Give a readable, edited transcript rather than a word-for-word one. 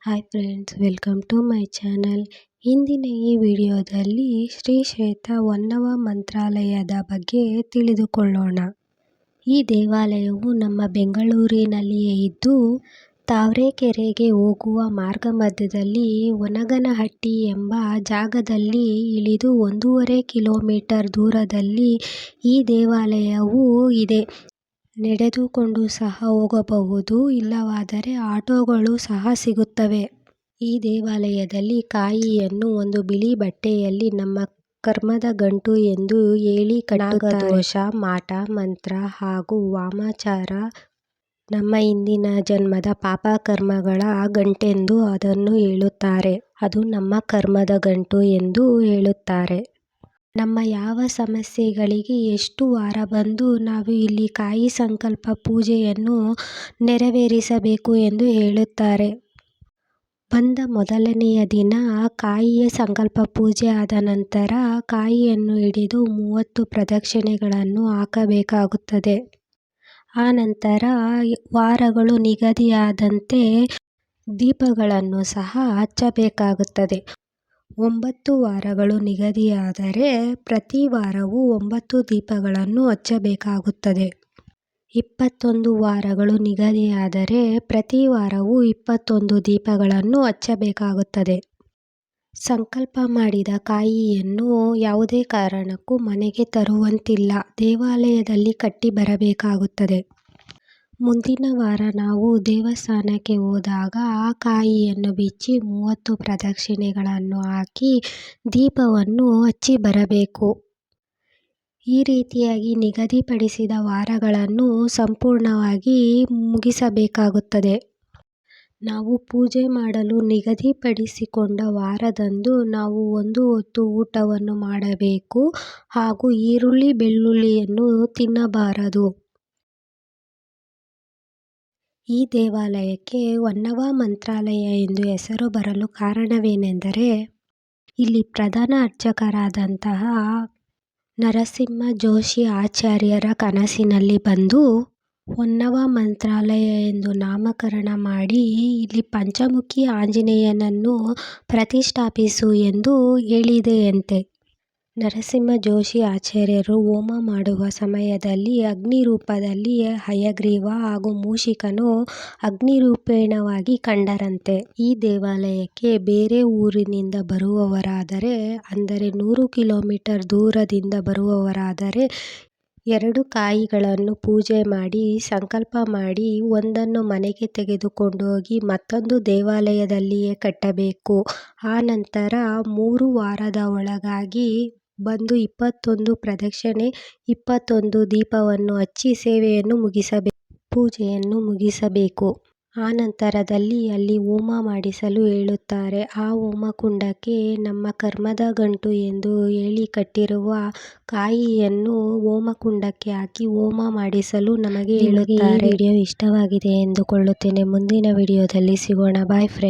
Hi friends, welcome to my channel. ಇಂದಿನ ಈ ವಿಡಿಯೋದಲ್ಲಿ ಶ್ರೀ ಕ್ಷೇತ್ರ ಹೊನ್ನವ ಮಂತ್ರಾಲಯದ ಬಗ್ಗೆ ತಿಳಿದುಕೊಳ್ಳೋಣ. ಈ ದೇವಾಲಯವು ನಮ್ಮ ಬೆಂಗಳೂರಿನಲ್ಲಿಯೇ ಇದ್ದು, ತಾವರೆಕೆರೆಗೆ ಹೋಗುವ ಮಾರ್ಗ ಮಧ್ಯದಲ್ಲಿ ಒಣಗನಹಟ್ಟಿ ಎಂಬ ಜಾಗದಲ್ಲಿ ಇಳಿದು 1.5 ಕಿಲೋಮೀಟರ್ ದೂರದಲ್ಲಿ ಈ ದೇವಾಲಯವು ಇದೆ. ನಡೆದುಕೊಂಡು ಸಹ ಹೋಗಬಹುದು, ಇಲ್ಲವಾದರೆ ಆಟೋಗಳು ಸಹ ಸಿಗುತ್ತವೆ. ಈ ದೇವಾಲಯದಲ್ಲಿ ಕಾಯಿಯನ್ನು ಒಂದು ಬಿಳಿ ಬಟ್ಟೆಯಲ್ಲಿ ನಮ್ಮ ಕರ್ಮದ ಗಂಟು ಎಂದು ಹೇಳಿ ಕಟ್ಟುತ್ತಾರೆ. ನಾಗದೋಷ, ಮಾಟ ಮಂತ್ರ ಹಾಗೂ ವಾಮಾಚಾರ, ನಮ್ಮ ಹಿಂದಿನ ಜನ್ಮದ ಪಾಪ ಕರ್ಮಗಳ ಗಂಟೆಂದು ಅದನ್ನು ಹೇಳುತ್ತಾರೆ. ಅದು ನಮ್ಮ ಕರ್ಮದ ಗಂಟು ಎಂದು ಹೇಳುತ್ತಾರೆ. ನಮ್ಮ ಯಾವ ಸಮಸ್ಯೆಗಳಿಗೆ ಎಷ್ಟು ವಾರ ಬಂದು ನಾವು ಇಲ್ಲಿ ಕಾಯಿ ಸಂಕಲ್ಪ ಪೂಜೆಯನ್ನು ನೆರವೇರಿಸಬೇಕು ಎಂದು ಹೇಳುತ್ತಾರೆ. ಬಂದ ಮೊದಲನೆಯ ದಿನ ಕಾಯಿಯ ಸಂಕಲ್ಪ ಪೂಜೆ ಆದ ನಂತರ ಕಾಯಿಯನ್ನು ಹಿಡಿದು 30 ಪ್ರದಕ್ಷಿಣೆಗಳನ್ನು ಹಾಕಬೇಕಾಗುತ್ತದೆ. ಆ ನಂತರ ವಾರಗಳು ನಿಗದಿಯಾದಂತೆ ದೀಪಗಳನ್ನು ಸಹ ಹಚ್ಚಬೇಕಾಗುತ್ತದೆ. 9 ವಾರಗಳು ನಿಗದಿಯಾದರೆ ಪ್ರತಿ ವಾರವೂ 9 ದೀಪಗಳನ್ನು ಹಚ್ಚಬೇಕಾಗುತ್ತದೆ. 21 ವಾರಗಳು ನಿಗದಿಯಾದರೆ ಪ್ರತಿ ವಾರವೂ 21 ದೀಪಗಳನ್ನು ಹಚ್ಚಬೇಕಾಗುತ್ತದೆ. ಸಂಕಲ್ಪ ಮಾಡಿದ ಕಾಯಿಯನ್ನು ಯಾವುದೇ ಕಾರಣಕ್ಕೂ ಮನೆಗೆ ತರುವಂತಿಲ್ಲ, ದೇವಾಲಯದಲ್ಲಿ ಕಟ್ಟಿ ಬರಬೇಕಾಗುತ್ತದೆ. ಮುಂದಿನ ವಾರ ನಾವು ದೇವಸ್ಥಾನಕ್ಕೆ ಹೋದಾಗ ಆ ಕಾಯಿಯನ್ನು ಬಿಚ್ಚಿ 30 ಪ್ರದಕ್ಷಿಣೆಗಳನ್ನು ಹಾಕಿ ದೀಪವನ್ನು ಹಚ್ಚಿ ಬರಬೇಕು. ಈ ರೀತಿಯಾಗಿ ನಿಗದಿಪಡಿಸಿದ ವಾರಗಳನ್ನು ಸಂಪೂರ್ಣವಾಗಿ ಮುಗಿಸಬೇಕಾಗುತ್ತದೆ. ನಾವು ಪೂಜೆ ಮಾಡಲು ನಿಗದಿಪಡಿಸಿಕೊಂಡ ವಾರದಂದು ನಾವು 1 ಹೊತ್ತು ಊಟವನ್ನು ಮಾಡಬೇಕು ಹಾಗೂ ಈರುಳ್ಳಿ, ಬೆಳ್ಳುಳ್ಳಿಯನ್ನು ತಿನ್ನಬಾರದು. ಈ ದೇವಾಲಯಕ್ಕೆ ಹೊನ್ನವ ಮಂತ್ರಾಲಯ ಎಂದು ಹೆಸರು ಬರಲು ಕಾರಣವೇನೆಂದರೆ, ಇಲ್ಲಿ ಪ್ರಧಾನ ಅರ್ಚಕರಾದಂತಹ ನರಸಿಂಹ ಜೋಶಿ ಆಚಾರ್ಯರ ಕನಸಿನಲ್ಲಿ ಬಂದು ಹೊನ್ನವ ಮಂತ್ರಾಲಯ ಎಂದು ನಾಮಕರಣ ಮಾಡಿ ಇಲ್ಲಿ ಪಂಚಮುಖಿ ಆಂಜನೇಯನನ್ನು ಪ್ರತಿಷ್ಠಾಪಿಸು ಎಂದು ಹೇಳಿದೆಯಂತೆ. ನರಸಿಂಹ ಜೋಶಿ ಆಚಾರ್ಯರು ಹೋಮ ಮಾಡುವ ಸಮಯದಲ್ಲಿ ಅಗ್ನಿ ರೂಪದಲ್ಲಿ ಹಯಗ್ರೀವ ಹಾಗೂ ಮೂಷಿಕನು ಅಗ್ನಿರೂಪೇಣವಾಗಿ ಕಂಡರಂತೆ. ಈ ದೇವಾಲಯಕ್ಕೆ ಬೇರೆ ಊರಿನಿಂದ ಬರುವವರಾದರೆ, ಅಂದರೆ 100 ಕಿಲೋಮೀಟರ್ ದೂರದಿಂದ ಬರುವವರಾದರೆ 2 ಕಾಯಿಗಳನ್ನು ಪೂಜೆ ಮಾಡಿ ಸಂಕಲ್ಪ ಮಾಡಿ ಒಂದನ್ನು ಮನೆಗೆ ತೆಗೆದುಕೊಂಡು ಹೋಗಿ ಮತ್ತೊಂದು ದೇವಾಲಯದಲ್ಲಿಯೇ ಕಟ್ಟಬೇಕು. ಆ ನಂತರ 3 ವಾರದ ಒಳಗಾಗಿ ಬಂದು 21 ಪ್ರದಕ್ಷಿಣೆ, 21 ದೀಪವನ್ನು ಹಚ್ಚಿ ಸೇವೆಯನ್ನು ಮುಗಿಸಬೇಕು, ಪೂಜೆಯನ್ನು ಮುಗಿಸಬೇಕು. ಆ ನಂತರದಲ್ಲಿ ಅಲ್ಲಿ ಹೋಮ ಮಾಡಿಸಲು ಹೇಳುತ್ತಾರೆ. ಆ ಹೋಮಕುಂಡಕ್ಕೆ ನಮ್ಮ ಕರ್ಮದ ಗಂಟು ಎಂದು ಹೇಳಿ ಕಟ್ಟಿರುವ ಕಾಯಿಯನ್ನು ಹೋಮಕುಂಡಕ್ಕೆ ಹಾಕಿ ಹೋಮ ಮಾಡಿಸಲು ನಮಗೆ ಹೇಳುತ್ತಾರೆ. ಈ ವಿಡಿಯೋ ಇಷ್ಟವಾಗಿದೆ ಎಂದುಕೊಳ್ಳುತ್ತೇನೆ. ಮುಂದಿನ ವಿಡಿಯೋದಲ್ಲಿ ಸಿಗೋಣ. Bye friends.